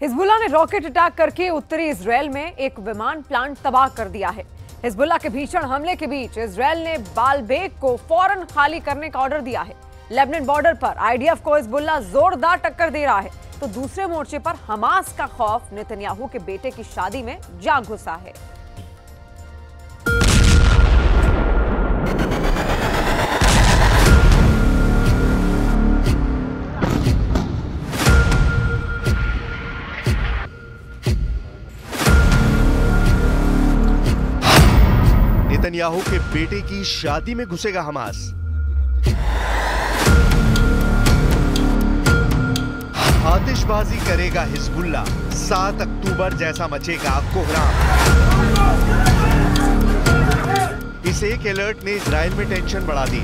Hezbollah ने rocket attack करके उत्तरी इजराइल में एक विमान प्लांट तबाह कर दिया है। हिजबुल्लाह के भीषण हमले के बीच इजराइल ने बालबेक को फौरन खाली करने का ऑर्डर दिया है। लेबनान बॉर्डर पर आईडीएफ को हिजबुल्लाह जोरदार टक्कर दे रहा है, तो दूसरे मोर्चे पर हमास का खौफ नेतन्याहू के बेटे की शादी में जा घुसा है। नेतन्याहू के बेटे की शादी में घुसेगा हमास। आतिशबाजी करेगा हिजबुल्लाह, 7 अक्टूबर जैसा मचेगा कोहराम। इस एक अलर्ट ने इजराइल में टेंशन बढ़ा दी।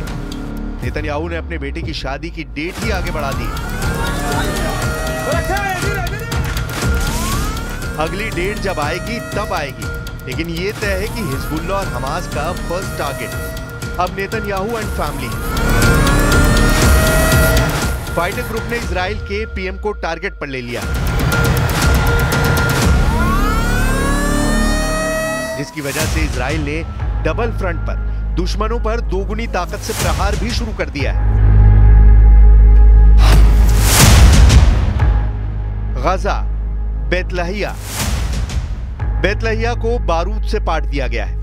नेतन्याहू ने अपने बेटे की शादी की डेट ही आगे बढ़ा दी। अगली डेट जब आएगी तब आएगी, लेकिन ये तय है कि हिजबुल्लाह और हमास का फर्स्ट टारगेट अब नेतन्याहू एंड फैमिली है। फाइटर ग्रुप ने इजराइल के पीएम को टारगेट पर ले लिया, जिसकी वजह से इजराइल ने डबल फ्रंट पर दुश्मनों पर दोगुनी ताकत से प्रहार भी शुरू कर दिया है। गजा, बेतलहिया को बारूद से पाट दिया गया है।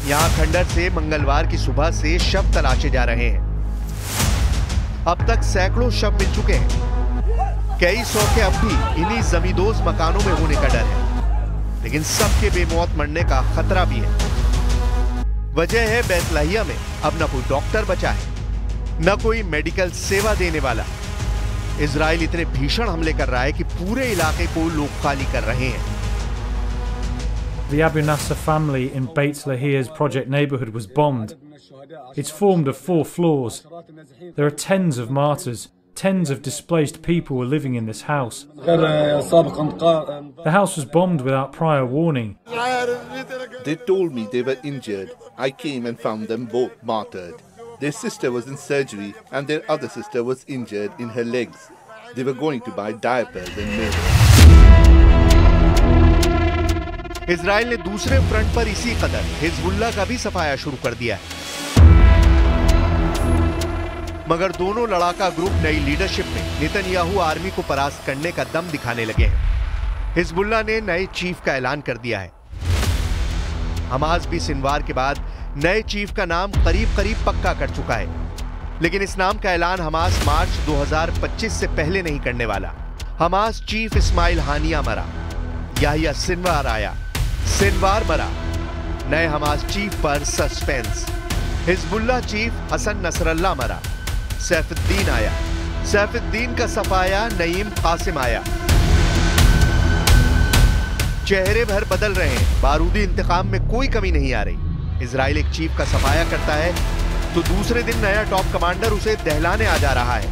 यहां खंडर से मंगलवार की सुबह से शव तलाशे जा रहे हैं। अब तक सैकड़ों शव मिल चुके हैं। कई सौ के अब भी इन्हीं जमींदोज मकानों में होने का डर है, लेकिन सबके बेमौत मरने का खतरा भी है। वजह है बेतलहिया में अब न कोई डॉक्टर बचा है, न कोई मेडिकल सेवा देने वाला। इजराइल इतने भीषण हमले कर रहा है कि पूरे इलाके को लोग खाली कर रहे हैं। The Abu Nasser family in Beit Lahiya's project neighborhood was bombed. It's formed of 4 floors. There are tens of martyrs. Tens of displaced people were living in this house. The house was bombed without prior warning. They told me they were injured. I came and found them both martyred. Their sister was in surgery and their other sister was injured in her legs. They were going to buy diapers and milk. Israel ने दूसरे front पर इसी कदर Hezbollah का भी सफाया शुरू कर दिया है, मगर दोनों लड़ाका ग्रुप नई लीडरशिप में नेतन्याहू आर्मी को परास्त करने का दम दिखाने लगे हैं। हिजबुल्लाह ने नए चीफ का ऐलान कर दिया है। हमास भी सिनवार के बाद नए चीफ का नाम करीब करीब पक्का कर चुका है, लेकिन इस नाम का ऐलान हमास मार्च 2025 से पहले नहीं करने वाला। हमास चीफ इस्माइल हानिया मरा, याहिया सिनवार आया, सिनवार मरा। नए हमास चीफ पर suspense. Hezbollah chief Hassan Nasrallah मरा, सैफुद्दीन आया। सैफुद्दीन का सफाया नईम कासिम आया। चेहरे भर बदल रहे हैं, बारूदी इंतकाम में कोई कमी नहीं आ रही। इजराइल एक चीफ का सफाया करता है तो दूसरे दिन नया टॉप कमांडर उसे दहलाने आ जा रहा है।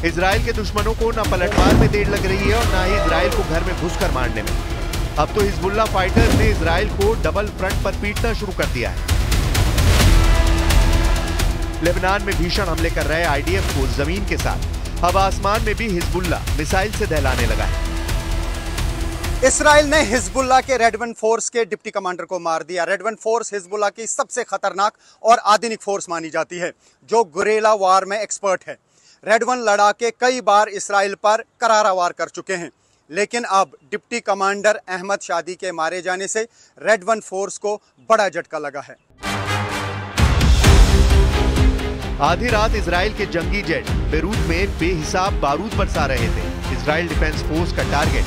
इजराइल के दुश्मनों को न पलटवार में देर लग रही है और न ही इजराइल को घर में घुसकर मारने में। अब तो हिजबुल्लाह फाइटर्स ने इजराइल को डबल फ्रंट पर पीटना शुरू कर दिया है। लेबनान में भीषण हमले कर रहे आईडीएफ को जमीन के साथ अब आसमान में भी हिजबुल्लाह मिसाइल से दहलाने लगा है। इसराइल ने हिजबुल्लाह के रेड वन फोर्स के डिप्टी कमांडर को मार दिया। रेड वन फोर्स हिजबुल्लाह की सबसे खतरनाक और आधुनिक फोर्स मानी जाती है, जो गुरेला वार में एक्सपर्ट है। रेड वन लड़ाके कई बार इसराइल पर करारा वार कर चुके हैं, लेकिन अब डिप्टी कमांडर अहमद शादी के मारे जाने से रेड वन फोर्स को बड़ा झटका लगा है। आधी रात इजराइल के जंगी जेट बेरूत में बेहिसाब बारूद बरसा रहे थे। इजराइल डिफेंस फोर्स का टारगेट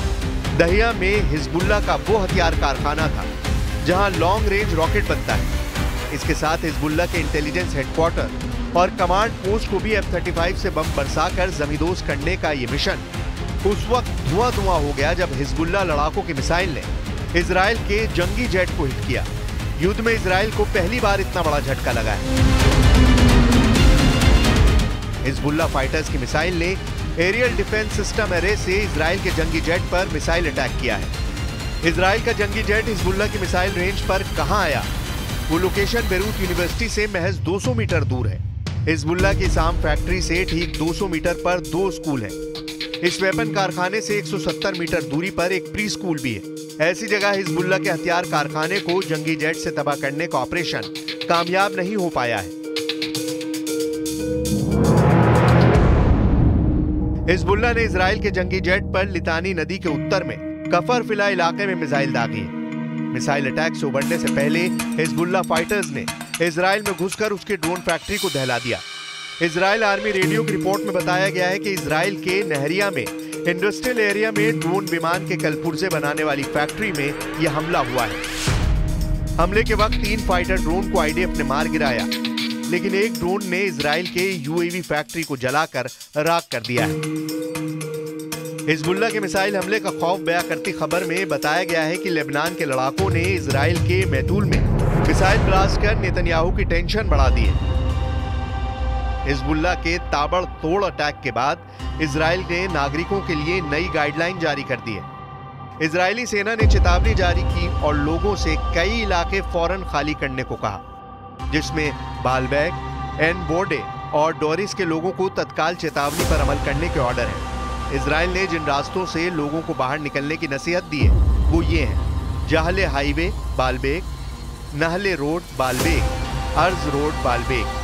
दहिया में हिजबुल्लाह का वो हथियार कारखाना था जहां लॉन्ग रेंज रॉकेट बनता है। इसके साथ हिजबुल्लाह के इंटेलिजेंस हेडक्वार्टर और कमांड पोस्ट को भी F-35 से बम बरसाकर जमींदोज करने का ये मिशन उस वक्त धुआं हो गया जब हिजबुल्लाह लड़ाकों की मिसाइल ने इजराइल के जंगी जेट को हिट किया। युद्ध में इजराइल को पहली बार इतना बड़ा झटका लगा है। हिजबुल्लाह फाइटर्स की मिसाइल ने एरियल डिफेंस सिस्टम एरे से इजराइल के जंगी जेट पर मिसाइल अटैक किया है। इजराइल का जंगी जेट हिजबुल्लाह की मिसाइल रेंज पर कहां आया? वो लोकेशन बेरूत यूनिवर्सिटी से महज 200 मीटर दूर है। हिजबुल्लाह की साम फैक्ट्री से ठीक 200 मीटर पर 2 स्कूल हैं। इस वेपन कारखाने से 170 मीटर दूरी पर एक प्री स्कूल भी है। ऐसी जगह हिजबुल्लाह के हथियार कारखाने को जंगी जेट से तबाह करने का ऑपरेशन कामयाब नहीं हो पाया है। हिजबुल्लाह ने इजराइल के जंगी जेट पर लितानी नदी के उत्तर में कफर फिला इलाके में मिसाइल दागी है। मिसाइल अटैक से उबरने से पहले हिजबुल्लाह फाइटर्स ने इजराइल में घुसकर उसके ड्रोन फैक्ट्री को दहला दिया। इजराइल आर्मी रेडियो की रिपोर्ट में बताया गया है कि इजराइल के नहरिया में इंडस्ट्रियल एरिया में ड्रोन विमान के कलपुर्जे बनाने वाली फैक्ट्री में यह हमला हुआ है। हमले के वक्त 3 फाइटर ड्रोन को आईडीएफ ने मार गिराया, लेकिन एक ड्रोन ने इजराइल के यूएवी फैक्ट्री को जलाकर राख कर दिया है। हिजबुल्लाह के मिसाइल हमले का खौफ बयां करती खबर में बताया गया है कि लेबनान के लड़ाकों ने इजराइल के मैतूल में मिसाइल ब्लास्ट कर नेतन्याहू की टेंशन बढ़ा दी है। हिजबुल्लाह के ताबड़तोड़ अटैक के बाद इजराइल ने नागरिकों के लिए नई गाइडलाइन जारी कर दी है। इजरायली सेना ने चेतावनी जारी की और लोगों से कई इलाके फौरन खाली करने को कहा, जिसमें बालबेक, एन बोर्डे और डोरिस के लोगों को तत्काल चेतावनी पर अमल करने के ऑर्डर है। इजराइल ने जिन रास्तों से लोगों को बाहर निकलने की नसीहत दी है वो ये हैं: जाहले हाईवे बालबेक, नहले रोड बालबेक, अर्ज रोड बालबेक।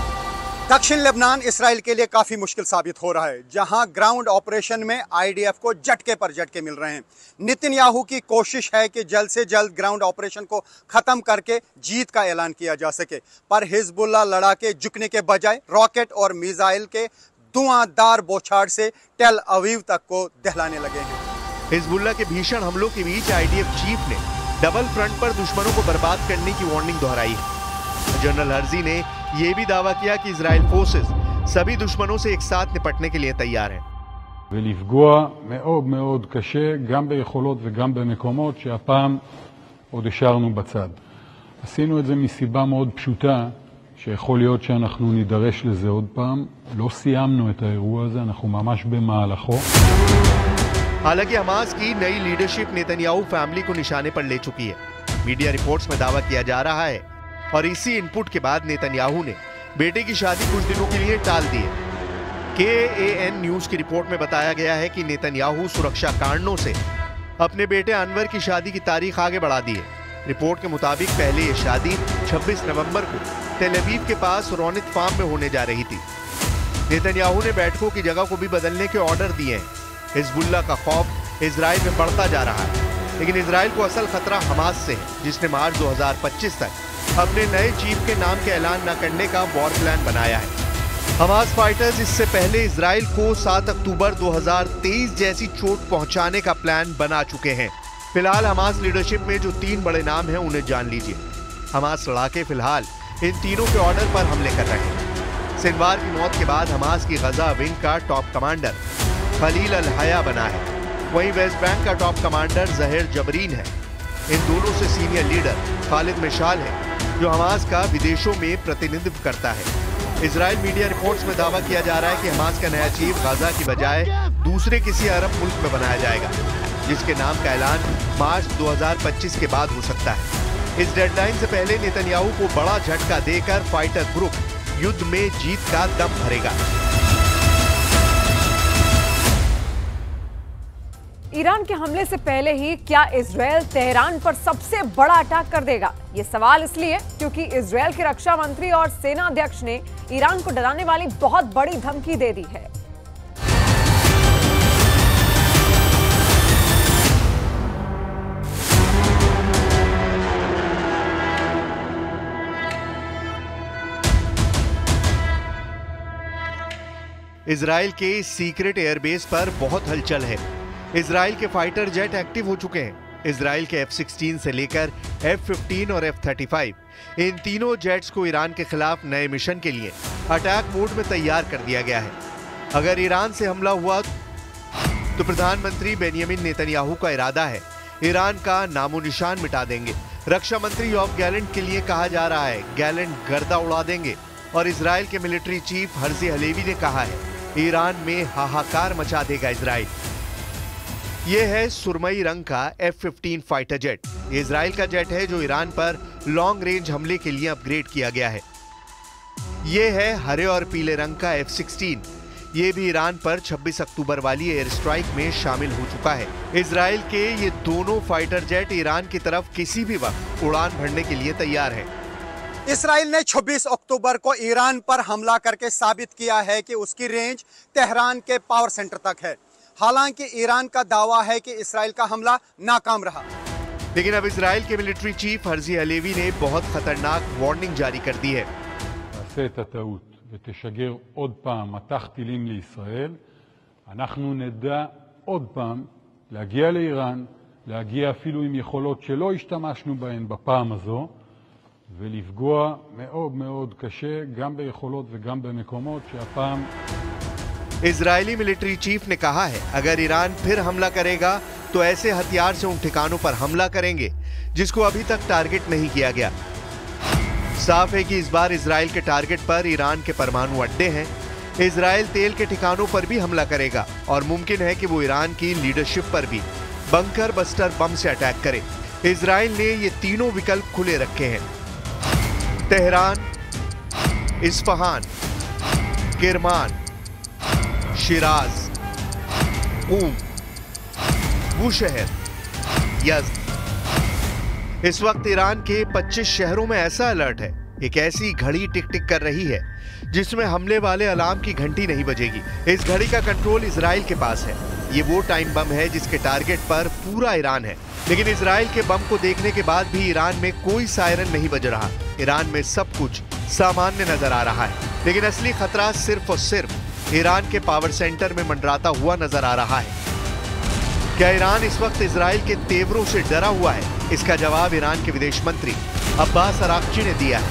दक्षिण लेबनान इसराइल के लिए काफी मुश्किल साबित हो रहा है, जहां ग्राउंड ऑपरेशन में आईडीएफ को झटके पर झटके मिल रहे हैं। नेतन्याहू की कोशिश है कि जल्द से जल्द ग्राउंड ऑपरेशन को खत्म करके जीत का ऐलान किया जा सके, पर हिजबुल्लाह लड़ाके झुकने के बजाय रॉकेट और मिसाइल के धुआंधार बौछार से टेल अवीव तक को दहलाने लगे हैं। हिजबुल्लाह के भीषण हमलों के बीच आईडीएफ चीफ ने डबल फ्रंट पर दुश्मनों को बर्बाद करने की वार्निंग दोहराई है। जनरल हर्जी ने यह भी दावा किया कि इजराइल फोर्सेस सभी दुश्मनों से एक साथ निपटने के लिए तैयार हैं। ולפגוע מאוד מאוד קשה גם ביכולות וגם במקומות שהפעם עוד השארנו בצד. עשינו את זה מסיבה מאוד פשוטה, שיכול להיות שאנחנו נידרש לזה עוד פעם. לא סיימנו את האירוע הזה, אנחנו ממש במהלכו. हालांकि हमास की नई लीडरशिप नेतन्याहू फैमिली को निशाने पर ले चुकी है। मीडिया रिपोर्ट्स में दावा किया जा रहा है और इसी इनपुट के बाद नेतन्याहू ने बेटे की शादी कुछ दिनों के लिए टाल दी है। KAN न्यूज की रिपोर्ट में बताया गया है कि नेतन्याहू सुरक्षा कारणों से अपने बेटे अनवर की शादी की तारीख आगे बढ़ा दी है। रिपोर्ट के मुताबिक पहले ये शादी 26 नवंबर को तेल अवीव के पास रोनित फार्म में होने जा रही थी। नेतन्याहू ने बैठकों की जगह को भी बदलने के ऑर्डर दिए हैं। हिजबुल्लाह का खौफ इजराइल में बढ़ता जा रहा है, लेकिन इजराइल को असल खतरा हमास से है, जिसने मार्च 2025 तक अपने नए चीफ के नाम के ऐलान न करने का वॉर प्लान बनाया है। हमास फाइटर्स इससे पहले इजराइल को 7 अक्टूबर 2023 जैसी चोट पहुंचाने का प्लान बना चुके हैं। फिलहाल हमास लीडरशिप में जो 3 बड़े नाम हैं उन्हें जान लीजिए। हमास लड़ाके फिलहाल इन तीनों के ऑर्डर पर हमले कर रहे हैं। सिनवार की मौत के बाद हमास की गजा विंग का टॉप कमांडर खलील अल हया बना है, वहीं वेस्ट बैंक का टॉप कमांडर जहीर जबरीन है। इन दोनों से सीनियर लीडर खालिद मिशाल है, जो हमास का विदेशों में प्रतिनिधित्व करता है। इजराइल मीडिया रिपोर्ट्स में दावा किया जा रहा है कि हमास का नया चीफ गाजा की बजाय दूसरे किसी अरब मुल्क में बनाया जाएगा, जिसके नाम का ऐलान मार्च 2025 के बाद हो सकता है। इस डेडलाइन से पहले नेतन्याहू को बड़ा झटका देकर फाइटर ग्रुप युद्ध में जीत का दम भरेगा। ईरान के हमले से पहले ही क्या इजरायल तेहरान पर सबसे बड़ा अटैक कर देगा? ये सवाल इसलिए क्योंकि इजरायल के रक्षा मंत्री और सेना अध्यक्ष ने ईरान को डराने वाली बहुत बड़ी धमकी दे दी है। इजरायल के सीक्रेट एयरबेस पर बहुत हलचल है। इजरायल के फाइटर जेट एक्टिव हो चुके हैं। इजरायल के F-16 से लेकर F-15 और F-35 इन तीनों जेट्स को ईरान के खिलाफ नए मिशन के लिए अटैक मोड में तैयार कर दिया गया है। अगर ईरान से हमला हुआ तो प्रधानमंत्री बेंयामिन नेतन्याहू का इरादा है ईरान का नामो निशान मिटा देंगे। रक्षा मंत्री योव गैलेंट के लिए कहा जा रहा है गैलेंट गर्दा उड़ा देंगे, और इजरायल के मिलिट्री चीफ हर्जी हलेवी ने कहा है ईरान में हाहाकार मचा देगा इजराइल। यह है सुरमई रंग का F-15 फाइटर जेट। ये इजराइल का जेट है जो ईरान पर लॉन्ग रेंज हमले के लिए अपग्रेड किया गया है। यह है हरे और पीले रंग का F-16। ये भी ईरान पर 26 अक्टूबर वाली एयर स्ट्राइक में शामिल हो चुका है। इजराइल के ये दोनों फाइटर जेट ईरान की तरफ किसी भी वक्त उड़ान भरने के लिए तैयार है। इसराइल ने 26 अक्टूबर को ईरान पर हमला करके साबित किया है कि उसकी रेंज तेहरान के पावर सेंटर तक है। हालांकि ईरान का दावा है कि इसराइल का हमला नाकाम रहा। लेकिन अब इसराइल के मिलिट्री चीफ हर्जी हलेवी ने बहुत खतरनाक वार्निंग जारी कर दी है। תעשה את הטעות ותשגר עוד פעם מטח טילים לישראל, אנחנו נדע עוד פעם להגיע לאיראן, להגיע אפילו עם יכולות שלא השתמשנו בהן בפעם הזו, ולפגוע מאוד מאוד קשה גם ביכולות וגם במקומות שהפעם... इजरायली मिलिट्री चीफ ने कहा है, अगर ईरान फिर हमला करेगा तो ऐसे हथियार से उन ठिकानों पर हमला करेंगे जिसको अभी तक टारगेट नहीं किया गया। साफ है कि इस बार इजराइल के टारगेट पर ईरान के परमाणु अड्डे हैं। इजराइल तेल के ठिकानों पर भी हमला करेगा और मुमकिन है कि वो ईरान की लीडरशिप पर भी बंकर बस्टर बम से अटैक करे। इजराइल ने ये तीनों विकल्प खुले रखे हैं। Tehran, Isfahan, Kirman, Siraj, क़ूम, Bushahr, Yazd. इस वक्त ईरान के 25 शहरों में ऐसा अलर्ट है, एक ऐसी घड़ी टिक टिक कर रही है जिसमें हमले वाले अलार्म की घंटी नहीं बजेगी। इस घड़ी का कंट्रोल इजराइल के पास है। ये वो टाइम बम है जिसके टारगेट पर पूरा ईरान है। लेकिन इजराइल के बम को देखने के बाद भी ईरान में कोई सायरन नहीं बज रहा। ईरान में सब कुछ सामान्य नजर आ रहा है। लेकिन असली खतरा सिर्फ और सिर्फ ईरान के पावर सेंटर में मंडराता हुआ नजर आ रहा है। क्या ईरान इस वक्त इजराइल के तेवरों से डरा हुआ है? इसका जवाब ईरान के विदेश मंत्री अब्बास अराक्ची ने दिया है।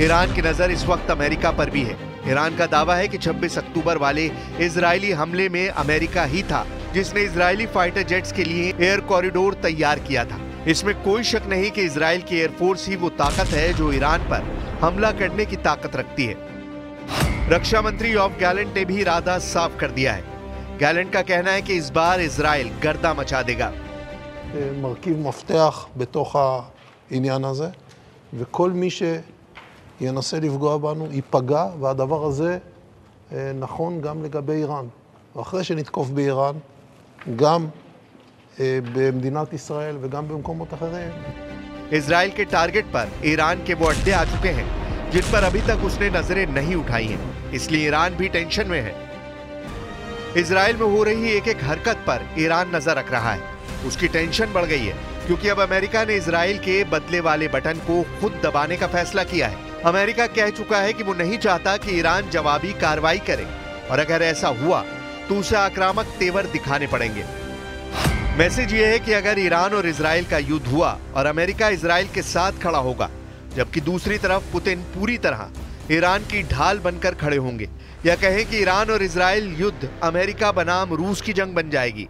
ईरान की नजर इस वक्त अमेरिका पर भी है। ईरान का दावा है कि 26 अक्टूबर वाले इजरायली हमले में अमेरिका ही था जिसने इजरायली फाइटर जेट्स के लिए एयर कॉरिडोर तैयार किया था। इसमें कोई शक नहीं कि इजराइल की एयरफोर्स ही वो ताकत है जो ईरान पर हमला करने की ताकत रखती है। रक्षा मंत्री योव गैलेंट ने भी इरादा साफ कर दिया है। गैलेंट का कहना है कि इस बार इजराइल गर्दा मचा देगा। מרכיב מפתח בתוך העניין הזה, וכל מי שינסה לפגוע בנו ייפגע, והדבר הזה נכון גם לגבי איראן. ואחרי שנתקוף באיראן, גם במדינת ישראל וגם במקומות אחרים. इजराइल के टारगेट पर ईरान के वो अड्डे आ चुके हैं जिन पर अभी तक उसने नजरें नहीं उठाई हैं। इसलिए ईरान भी टेंशन में है। इजराइल में हो रही एक एक हरकत पर ईरान नजर रख रहा है। उसकी टेंशन बढ़ गई है क्योंकि अब अमेरिका ने इजराइल के बदले वाले बटन को खुद दबाने का फैसला किया है। अमेरिका कह चुका है कि वो नहीं चाहता कि ईरान जवाबी कार्रवाई करे और अगर ऐसा हुआ तो उसे आक्रामक तेवर दिखाने पड़ेंगे। मैसेज ये है कि अगर ईरान और इजराइल का युद्ध हुआ और अमेरिका इजराइल के साथ खड़ा होगा, जबकि दूसरी तरफ पुतिन पूरी तरह ईरान की ढाल बनकर खड़े होंगे, या कहें कि ईरान और इजराइल युद्ध अमेरिका बनाम रूस की जंग बन जाएगी।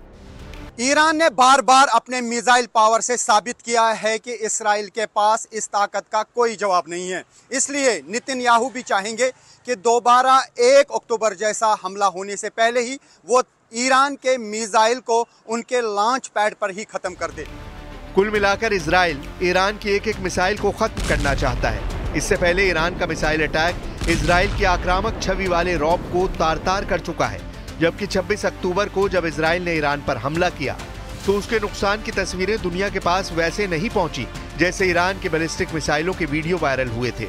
ईरान ने बार बार अपने मिसाइल पावर से साबित किया है कि इसराइल के पास इस ताकत का कोई जवाब नहीं है। इसलिए नेतन्याहू भी चाहेंगे कि दोबारा 1 अक्टूबर जैसा हमला होने से पहले ही वो ईरान के मिसाइल को उनके लॉन्च पैड पर ही खत्म कर दे। कुल मिलाकर इजराइल ईरान की एक एक मिसाइल को खत्म करना चाहता है। इससे पहले ईरान का मिसाइल अटैक इजराइल की आक्रामक छवि वाले रौब को तार-तार कर चुका है। जबकि 26 अक्टूबर को जब इजराइल ने ईरान पर हमला किया तो उसके नुकसान की तस्वीरें दुनिया के पास वैसे नहीं पहुंची जैसे ईरान के बैलिस्टिक मिसाइलों के वीडियो वायरल हुए थे।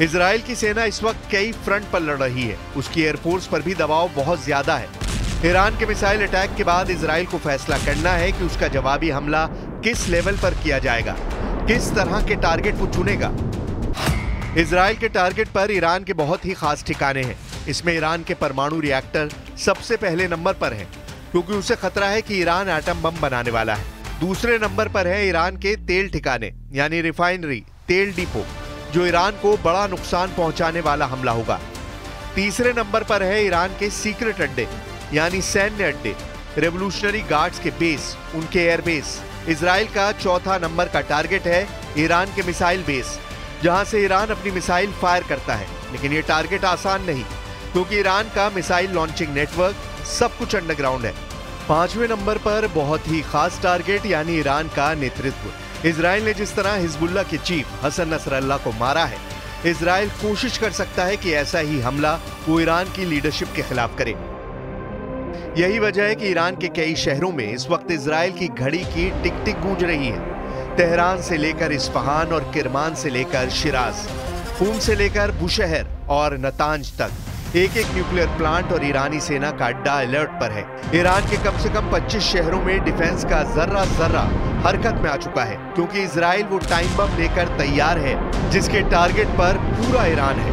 इजराइल की सेना इस वक्त कई फ्रंट पर लड़ रही है। उसकी एयरफोर्स पर भी दबाव बहुत ज्यादा है। ईरान के मिसाइल अटैक के बाद इजराइल को फैसला करना है कि उसका जवाबी हमला किस लेवल पर किया जाएगा, किस तरह के टारगेट वो चुनेगा। इजराइल के टारगेट पर ईरान के बहुत ही खास ठिकाने हैं। इसमें ईरान के परमाणु रिएक्टर सबसे पहले नंबर पर है क्योंकि उसे खतरा है कि ईरान एटम बम बनाने वाला है। दूसरे नंबर पर है ईरान के तेल ठिकाने यानी रिफाइनरी, तेल डिपो। जो ईरान को बड़ा नुकसान पहुंचाने वाला हमला होगा। तीसरे नंबर पर है ईरान के सीक्रेट अड्डे यानी सैन्य अड्डे, रेवोल्यूशनरी गार्ड्स के बेस, उनके एयरबेस। इजराइल का चौथा नंबर का टारगेट है ईरान के मिसाइल बेस, जहां से ईरान अपनी मिसाइल फायर करता है। लेकिन ये टारगेट आसान नहीं, क्योंकि ईरान का मिसाइल लॉन्चिंग नेटवर्क सब कुछ अंडरग्राउंड है। पांचवें नंबर पर बहुत ही खास टारगेट यानी ईरान का नेतृत्व। इजराइल ने जिस तरह हिजबुल्लाह के चीफ हसन नसरल्लाह को मारा है, इजराइल कोशिश कर सकता है कि ऐसा ही हमला वो ईरान की लीडरशिप के खिलाफ करे। यही वजह है कि ईरान के कई शहरों में इस वक्त इजराइल की घड़ी की टिक टिक गूंज रही है। तेहरान से लेकर इस्फहान और किरमान से लेकर शिराज, खूम से लेकर बुशहर और नतांज तक एक एक न्यूक्लियर प्लांट और ईरानी सेना का अड्डा अलर्ट पर है। ईरान के कम से कम 25 शहरों में डिफेंस का जर्रा जर्रा हरकत में आ चुका है, क्योंकि इजराइल वो टाइम बम लेकर तैयार है जिसके टारगेट पर पूरा ईरान है।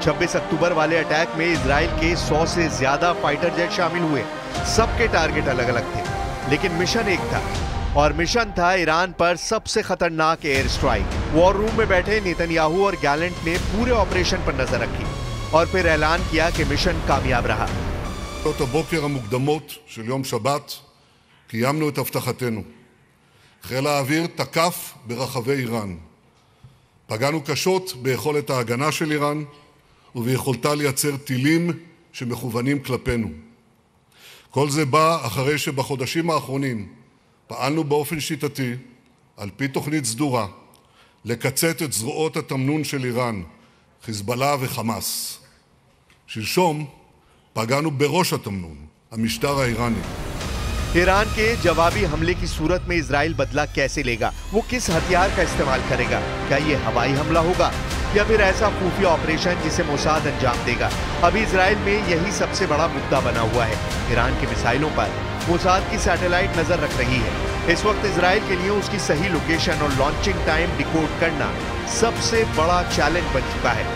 26 अक्टूबर वाले अटैक में इजराइल के 100 से ज्यादा फाइटर जेट शामिल हुए। सबके टारगेट अलग अलग थे, लेकिन मिशन एक था, और मिशन था ईरान पर सबसे खतरनाक एयर स्ट्राइक। वॉर रूम में बैठे नेतन्याहू और गैलेंट ने पूरे ऑपरेशन पर नजर रखी और फिर ऐलान किया कि मिशन कामयाब रहा। בשעות הבוקר המוקדמות של יום שבת קיימנו את הבטחתנו. חיל האוויר תקף ברחבי איראן. פגענו קשות ביכולת ההגנה של איראן וביכולתה לייצר טילים שמכוונים כלפינו. כל זה בא אחרי שבחודשים האחרונים פעלנו באופן שיטתי, על פי תוכנית סדורה, לקצץ את זרועות התמנון של איראן, חיזבאללה וחמאס. שלשום פגענו בראש התמנון, המשטר האיראני. ईरान के जवाबी हमले की सूरत में इजराइल बदला कैसे लेगा? वो किस हथियार का इस्तेमाल करेगा? क्या ये हवाई हमला होगा या फिर ऐसा खुफिया ऑपरेशन जिसे मोसाद अंजाम देगा? अभी इजराइल में यही सबसे बड़ा मुद्दा बना हुआ है। ईरान के मिसाइलों पर मोसाद की सैटेलाइट नजर रख रही है। इस वक्त इजराइल के लिए उसकी सही लोकेशन और लॉन्चिंग टाइम डिकोड करना सबसे बड़ा चैलेंज बन चुका है।